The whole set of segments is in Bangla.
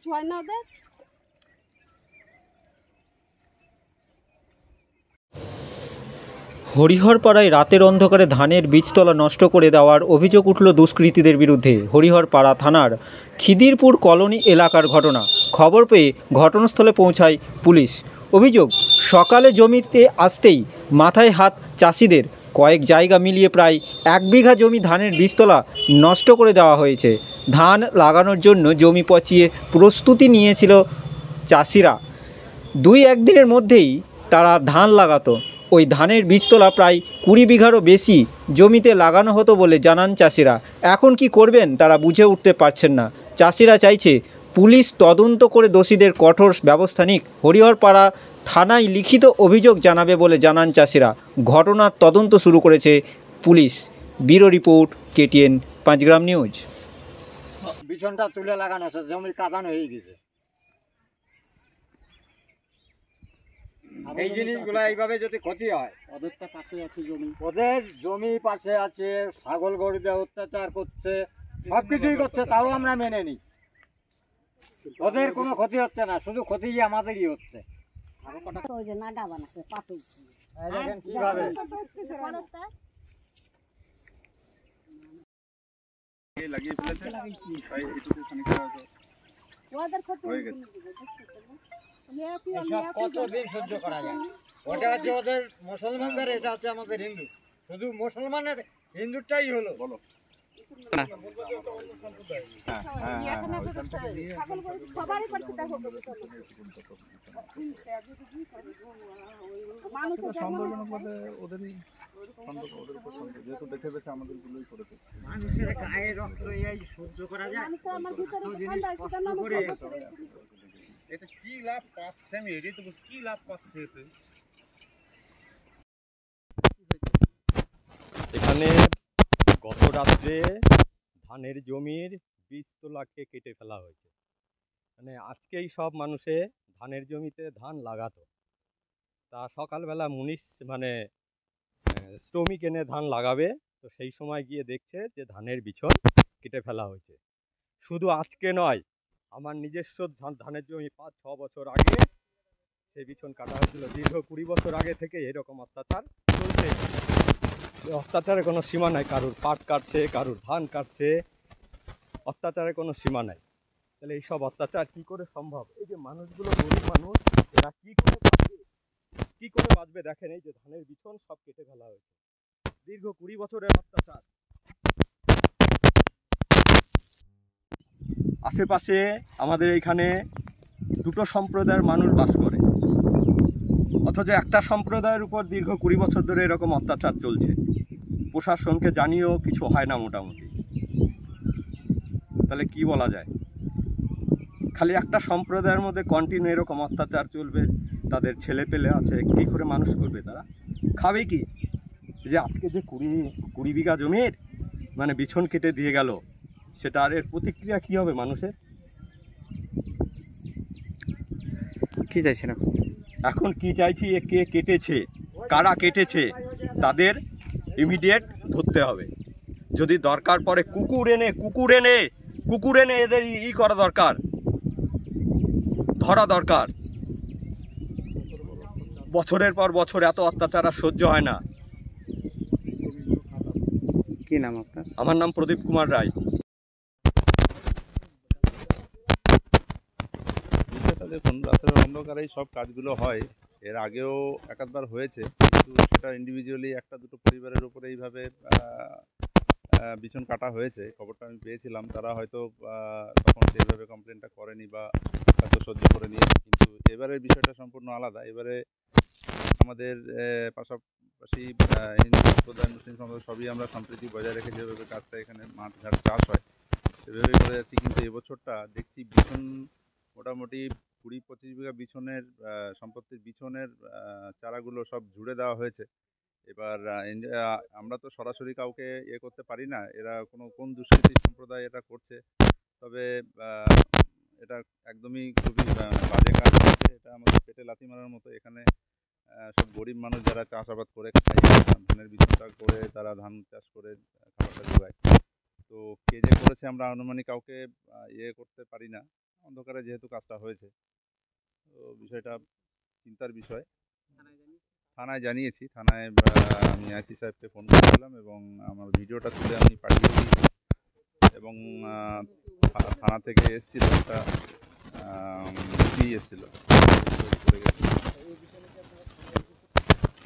কিছু হয় না ওদের। হরিহরপাড়ায় রাতের অন্ধকারে ধানের বীজতলা নষ্ট করে দেওয়ার অভিযোগ উঠল দুষ্কৃতীদের বিরুদ্ধে। হরিহরপাড়া থানার খিদিরপুর কলোনি এলাকার ঘটনা। খবর পেয়ে ঘটনাস্থলে পৌঁছায় পুলিশ। অভিযোগ, সকালে জমিতে আসতেই মাথায় হাত চাষিদের। কয়েক জায়গা মিলিয়ে প্রায় 1 বিঘা জমি ধানের বীজতলা নষ্ট করে দেওয়া হয়েছে। ধান লাগানোর জন্য জমি পচিয়ে প্রস্তুতি নিয়েছিল চাষিরা। 2-1 দিনের মধ্যেই তারা ধান লাগাতো। ওই ধানের বীজতলা প্রায় 20 বিঘারও বেশি জমিতে লাগানো হতো বলে জানান চাষিরা। এখন কি করবেন তারা বুঝে উঠতে পারছেন না। চাষিরা চাইছে পুলিশ তদন্ত করে দোষীদের কঠোর ব্যবস্থা নিক। হরিহরপাড়া থানায় লিখিত অভিযোগ জানাবে বলে জানান চাষিরা। ঘটনার তদন্ত শুরু করেছে পুলিশ। ব্যুরো রিপোর্ট, KTN 5 গ্রাম নিউজ। বিছনটা তুলে লাগানো আছে, জমি কাদানো হয়ে গেছে। এই জিনিসগুলো এইভাবে যদি ক্ষতি হয়, ওদেরটা পাশে আছে জমি, ওদের জমি পাশে আছে, ছাগল গরুদের অত্যাচার করছে, সবকিছুই করছে, তাও আমরা মেনে নিই। ওদের কোনো ক্ষতি হচ্ছে না, শুধু ক্ষতি আমাদেরই হচ্ছে। দেখেন কিভাবে লাগিয়ে ফেলেছে, তাই এটুকু খানিকটা হয়ে গেছে। এসব কতদিন সহ্য করা যায়? ওটা হচ্ছে ওদের মুসলমানদের, এটা হচ্ছে আমাদের হিন্দু। শুধু মুসলমানের হিন্দুটাই হলো বলো। মানুষের গায়ে রক্ত এই সহ্য করা যায়? এতে কি লাভ পাচ্ছে? আমি এটাই তো কি লাভ পাচ্ছে এতে? এখানে গত রাত্রে ধানের জমির বীজতলাকে কেটে ফেলা হয়েছে। মানে আজকেই সব মানুষে ধানের জমিতে ধান লাগাতো, তা সকালবেলা শ্রমিক এনে ধান লাগাবে, তো সেই সময় গিয়ে দেখছে যে ধানের বিছন কেটে ফেলা হয়েছে। শুধু আজকে নয়, আমার নিজস্ব ধানের জমি 5-6 বছর আগে সেই বিছন কাটা হয়েছিল। দীর্ঘ 20 বছর আগে থেকে এরকম অত্যাচার চলছে। অত্যাচারের কোনো সীমা নাই। কারুর পাট কাটছে, কারুর ধান কাটছে, অত্যাচারের কোনো সীমা নাই। তাহলে এইসব অত্যাচার কি করে সম্ভব? এই যে মানুষগুলো, গরিব মানুষ, এরা কি করে বাঁচবে? দেখেন, এই যে ধানের বিছন সব কেটে ফেলা হয়েছে। দীর্ঘ 20 বছরের অত্যাচার। আশেপাশে আমাদের এইখানে 2টো সম্প্রদায়ের মানুষ বাস করে, অথচ একটা সম্প্রদায়ের উপর দীর্ঘ 20 বছর ধরে এরকম অত্যাচার চলছে। প্রশাসনকে জানিয়েও কিছু হয় না মোটামুটি। তাহলে কি বলা যায়? খালি একটা সম্প্রদায়ের মধ্যে কন্টিনিউ এরকম অত্যাচার চলবে, তাদের ছেলে পেলে আছে, কী করে মানুষ করবে? তারা খাবে কি? যে আজকে যে 20 বিঘা জমির বিছন কেটে দিয়ে গেল, সেটা আর এর প্রতিক্রিয়া কী হবে মানুষের? কি চাইছেন এখন কি চাইছি, কে কেটেছে, কারা কেটেছে, তাদের ইমিডিয়েট ধরতে হবে। যদি দরকার পড়ে কুকুর এনে এদের করা দরকার, ধরা দরকার। বছরের পর বছর এত অত্যাচার আর সহ্য হয় না। কি নাম আপনার? আমার নাম প্রদীপ কুমার রায়। বিষয়টা দেখুন, রাতের অন্ধকারেই সব কাজগুলো হয়। এর আগেও একাধবার হয়েছে, কিন্তু সেটা ইন্ডিভিজুয়ালি 1-2 পরিবারের উপরে এইভাবে বিছন কাটা হয়েছে। খবরটা আমি পেয়েছিলাম, তারা হয়তো তখন সেইভাবে কমপ্লেনটা করেনি বা হয়তো সহ্য করে নিয়েছে। কিন্তু এবারের বিষয়টা সম্পূর্ণ আলাদা। এবারে আমাদের পাশাপাশি হিন্দু সম্প্রদায়, মুসলিম সম্প্রদায় সবই আমরা সম্প্রীতি বজায় রেখে যেভাবে কাজটা এখানে মাঠঘাট চাষ হয় সেভাবেই করে যাচ্ছি। কিন্তু এবছরটা দেখছি বিছন মোটামুটি 20-25 বিঘা বিছনের সম্পত্তির বিছনের চারাগুলো সব ঝুড়ে দেওয়া হয়েছে। এবার আমরা তো সরাসরি কাউকে করতে পারি না, এরা কোন দুষ্কৃতী সম্প্রদায় এটা করছে। তবে এটা একদমই খুবই বাজে কাজ হচ্ছে। এটা আমাদের পেটে লাথি মারার মতো। এখানে সব গরিব মানুষ যারা চাষাবাদ করে খায়, ধানের বিছনটা করে তারা ধান চাষ করে খাবারটা যোগায়। তো কে যে করেছে আমরা আনুমানিক কাউকে করতে পারি না। অন্ধকারে যেহেতু কাজটা হয়েছে, তো বিষয়টা চিন্তার বিষয়। থানায় জানিয়েছি, থানায় আমি আইসি সাহেবকে ফোন করেছিলাম এবং আমার ভিডিওটা তুলে আমি পাঠিয়ে দিয়েছি এবং থানা থেকে এসেছিল একটা এসেছিল।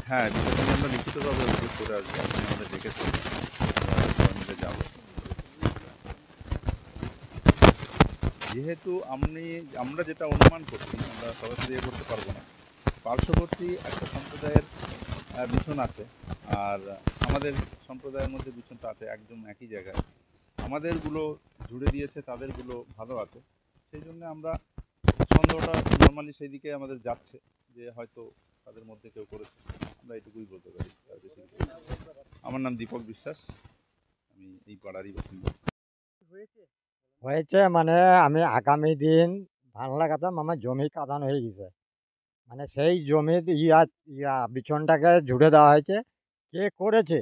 হ্যাঁ, বিষয়টা নিয়ে আমরা লিখিতভাবে অভিযোগ করে আসবো। আপনি আমাদের ডেকেছেন, আমরা যাবো। যেহেতু আমরা যেটা অনুমান করছি, আমরা সরাসরি করতে পারবো না, পার্শ্ববর্তী একটা সম্প্রদায়ের বিছন আছে আর আমাদের সম্প্রদায়ের মধ্যে বিছনটা আছে একদম একই জায়গায়। আমাদেরগুলো জুড়ে দিয়েছে, তাদেরগুলো ভালো আছে, সেই জন্য আমরা সন্দেহটা নর্মালি সেই দিকে আমাদের যাচ্ছে যে হয়তো তাদের মধ্যে কেউ করেছে। আমরা এটুকুই বলতে পারি, তার বেশি কিছু না। আমার নাম দীপক বিশ্বাস, আমি এই পাড়ারই বাসিন্দা। হয়েছে মানে আমি আগামী দিন ধান লাগাতাম, আমার জমি কাদান হয়ে গেছে, মানে সেই জমির বিছনটাকে জুড়ে দেওয়া হয়েছে। কে করেছে,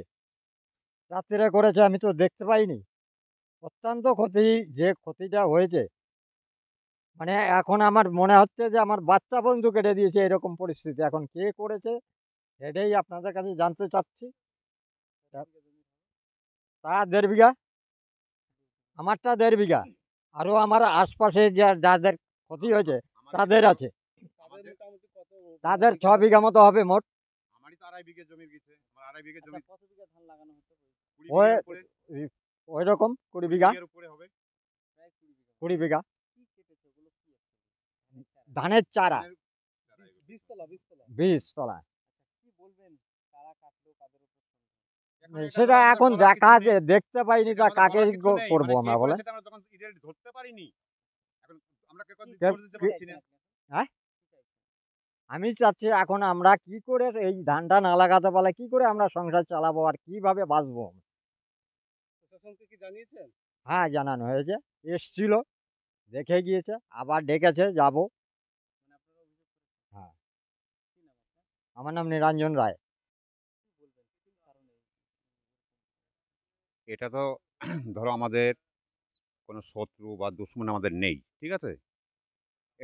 রাত্রে করেছে, আমি তো দেখতে পাইনি। অত্যন্ত ক্ষতি, যে ক্ষতিটা হয়েছে, মানে এখন আমার মনে হচ্ছে যে আমার বাচ্চা বন্ধু কেটে দিয়েছে এরকম পরিস্থিতি। এখন কে করেছে এটাই আপনাদের কাছে জানতে চাচ্ছি। তা 1.5 বিঘা, আমারটা 1.5 বিঘা, আরও আমার আশপাশে যাদের ক্ষতি হয়েছে তাদের আছে, তাদের 6 বিঘা মতো হবে মোট। আমারই তো 2.5 বিঘা জমি গেছে, আমার 2.5 বিঘা জমি। কত বিঘা ধান লাগানো হতো? ওই রকম 20 বিঘা, এর উপরে হবে, প্রায় 20 বিঘা। ধানের চারা, 20 তলা। 20 তলা। কি বলবেন, কারা কাটলো, কাদের উপর? সেটা এখন দেখা দেখতে পাইনি, তা কাকে করবো আমরা বলে? সেটা আমরা যখন ইডেল ধরতে পারিনি, এখন আমরা কে কথা বলতে পারছি না। হ্যাঁ, আমি চাচ্ছি এখন আমরা কি করে এই ধানটা না লাগাতে পারলে কি করে আমরা সংসার চালাবো আর কিভাবে বাঁচবো? প্রশাসনকে কি জানিয়েছেন? হ্যাঁ, জানানো হয়েছে, এসছিল, দেখে গিয়েছে, আবার ডেকেছে, যাব। হ্যাঁ, আমার নাম নিরঞ্জন রায়। এটা তো ধরো আমাদের কোনো শত্রু বা দুশ্মন আমাদের নেই, ঠিক আছে?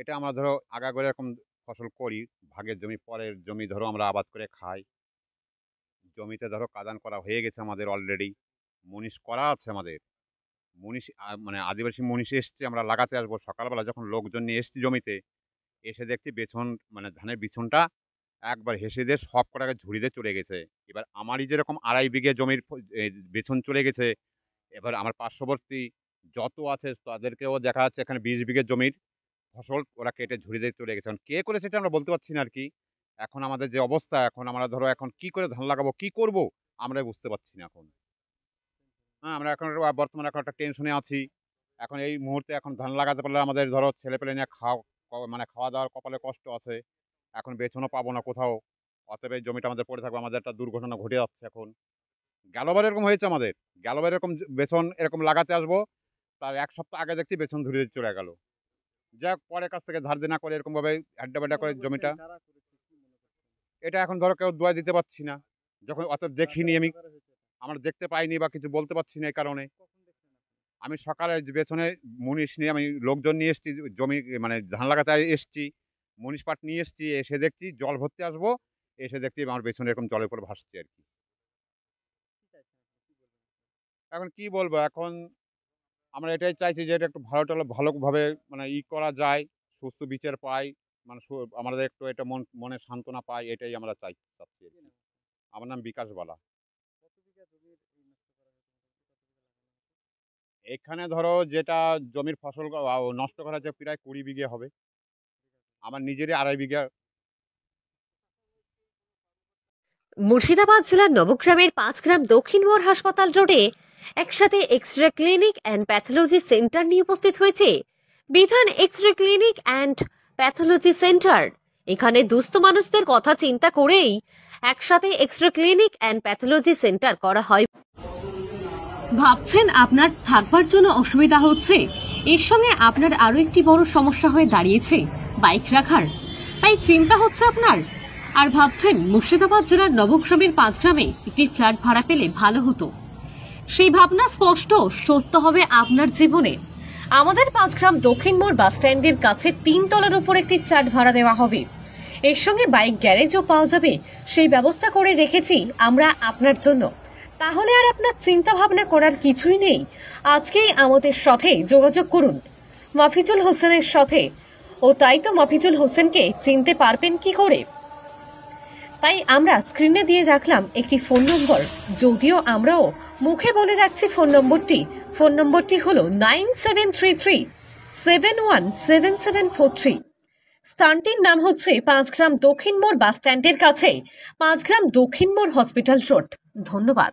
এটা আমরা ধরো আগাগোড়া এরকম ফসল করি, ভাগের জমি, পরের জমি ধরো আমরা আবাদ করে খাই। জমিতে ধরো কাদান করা হয়ে গেছে আমাদের অলরেডি, মুনিশ করা আছে আমাদের। মুনিশ মানে আদিবাসী মুনিশ এসছে, আমরা লাগাতে আসবো। সকালবেলা যখন লোকজন নিয়ে এসছি জমিতে, এসে দেখছি বেছন মানে ধানের বিছনটা একবার হেসে দিয়ে সব কটাকে ঝুড়ি দিয়ে চলে গেছে। এবার আমারই যেরকম 2.5 বিঘে জমির বেছন চলে গেছে, এবার আমার পার্শ্ববর্তী যত আছে তাদেরকেও দেখা যাচ্ছে এখানে 20 বিঘে জমির ফসল ওরা কেটে ঝুড়ি দিয়ে চলে গেছে। এখন কে করে সেটা আমরা বলতে পারছি না আর কি। এখন আমাদের যে অবস্থা, এখন আমরা ধরো এখন কি করে ধান লাগাবো, কি করব, আমরাই বুঝতে পারছি না এখন। হ্যাঁ, আমরা এখন বর্তমানে এখন একটা টেনশনে আছি। এখন এই মুহূর্তে এখন ধান লাগাতে পারলে আমাদের ধরো ছেলেপেলে নিয়ে খাওয়া দাওয়ার কপালে কষ্ট আছে। এখন বেছনও পাবো না কোথাও, অতএব এই জমিটা আমাদের পড়ে থাকবে। আমাদের একটা দুর্ঘটনা ঘটে যাচ্ছে এখন। গেলবার এরকম হয়েছে আমাদের, গেলবার এরকম বেছন এরকম লাগাতে আসবো, তার 1 সপ্তাহ আগে দেখছি বেছন ধরে চলে গেল। যাক, পরের কাছ থেকে ধার দেনা করে এরকমভাবে আড্ডা করে জমিটা, এটা এখন ধরো কেউ দোয়া দিতে পারছি না। যখন অত দেখিনি আমি, আমরা দেখতে পাইনি বা কিছু বলতে পারছি না। এই কারণে আমি সকালে বেছনে মুনিশ নিয়ে আমি লোকজন নিয়ে এসেছি, জমি মানে ধান লাগাতে এসছি, মুনিশ পাট নিয়ে এসছি। এসে দেখছি জল ভরতে আসবো, এসে দেখছি আমার পেছনে এরকম জলের উপর ভাসছে আর কি। এখন কি বলবো, এখন আমরা এটাই চাইছি যে এটা একটু ভালোভাবে মানে করা যায়, সুস্থ বিচার পাই, মানে আমাদের একটু এটা মনে সান্ত্বনা পাই, এটাই আমরা চাচ্ছি আর কি। আমার নাম বিকাশ বালা। এখানে ধরো যেটা জমির ফসল নষ্ট করা যায় প্রায় 20 বিঘে হবে, আমার নিজেরই 2.5 বিঘা। মুর্শিদাবাদ জেলার নবগ্রামের 5 গ্রাম দক্ষিণ মোড় হাসপাতাল রোডে একসাথে X ray clinic and pathology centre নিয়ে উপস্থিত হয়েছে বিধান X ray clinic and pathology centre. এখানে দুস্থ মানুষদের কথা চিন্তা করেই একসাথে X ray clinic and pathology centre করা হয়। ভাবছেন আপনার থাকবার জন্য অসুবিধা হচ্ছে, এর সঙ্গে আপনার আরো একটি বড় সমস্যা হয়ে দাঁড়িয়েছে বাইক রাখার, তাই চিন্তা হচ্ছে আপনার, আর ভাবছেন মুর্শিদাবাদ জেলার নবগ্রামের 5 গ্রামে একটি ফ্ল্যাট ভাড়া পেলে ভালো হতো। সেই ভাবনা স্পষ্ট সত্য হবে আপনার জীবনে। আমাদের 5 গ্রাম দক্ষিণ মোড় বাস স্ট্যান্ডের কাছে 3 তলার উপর একটি ফ্ল্যাট ভাড়া দেওয়া হবে। এর সঙ্গে বাইক গ্যারেজও পাওয়া যাবে, সেই ব্যবস্থা করে রেখেছি আমরা আপনার জন্য। তাহলে আর আপনার চিন্তা ভাবনা করার কিছুই নেই, আজকেই আমাদের সাথে যোগাযোগ করুন মফিজুল হোসেনের সাথে। ও তাই তো মফিজুল হোসেনকে চিনতে পারবেন কি করে? তাই আমরা স্ক্রিনে দিয়ে রাখলাম একটি ফোন নম্বর, যদিও আমরাও মুখে বলে রাখছি ফোন নম্বরটি হলো 9733717743। স্থানটির নাম হচ্ছে 5 গ্রাম দক্ষিণ মোড় বাস স্ট্যান্ডের কাছে 5 গ্রাম দক্ষিণ মোড় হসপিটাল রোড। ধন্যবাদ।